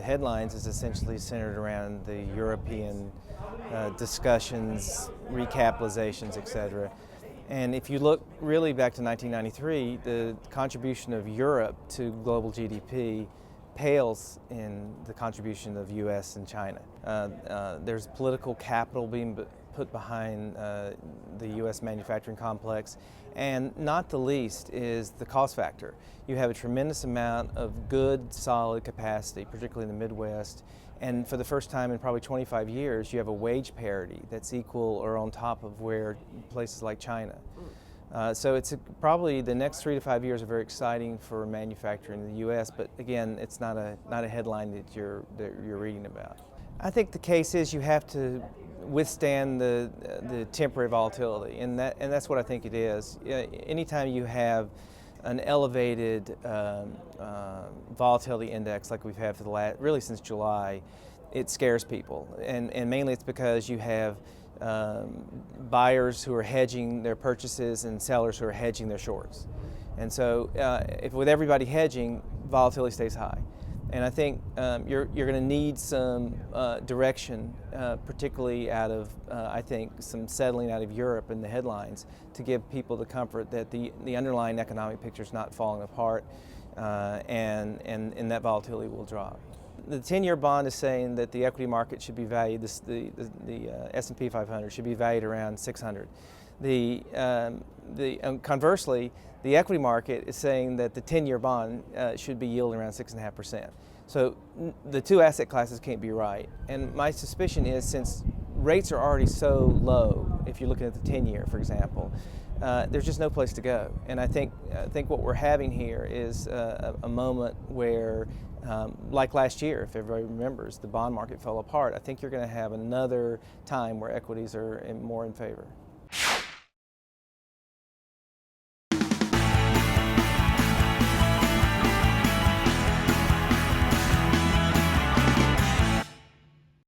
headlines is essentially centered around the European discussions, recapitalizations, etc. And if you look really back to 1993, the contribution of Europe to global GDP pales in the contribution of U.S. and China. There's political capital being put behind the U.S. manufacturing complex, and not the least is the cost factor. You have a tremendous amount of good, solid capacity, particularly in the Midwest, and for the first time in probably 25 years, you have a wage parity that's equal or on top of where places like China. So it's probably the next 3 to 5 years are very exciting for manufacturing in the U.S., but again, it's not a headline that you're reading about. I think the case is you have to withstand the temporary volatility, and that's what I think it is. Anytime you have an elevated volatility index like we've had for the really since July, it scares people, and mainly it's because you have buyers who are hedging their purchases and sellers who are hedging their shorts. And so if with everybody hedging, volatility stays high. And I think you're going to need some direction, particularly out of, I think, some settling out of Europe in the headlines to give people the comfort that the underlying economic picture is not falling apart, and that volatility will drop. The 10-year bond is saying that the equity market should be valued, the S&P 500 should be valued around 600. Conversely, the equity market is saying that the 10-year bond should be yielding around 6.5%. So the two asset classes can't be right. And my suspicion is, since rates are already so low, if you're looking at the 10-year, for example, there's just no place to go. And I think what we're having here is a moment where, like last year, if everybody remembers, the bond market fell apart. I think you're going to have another time where equities are more in favor.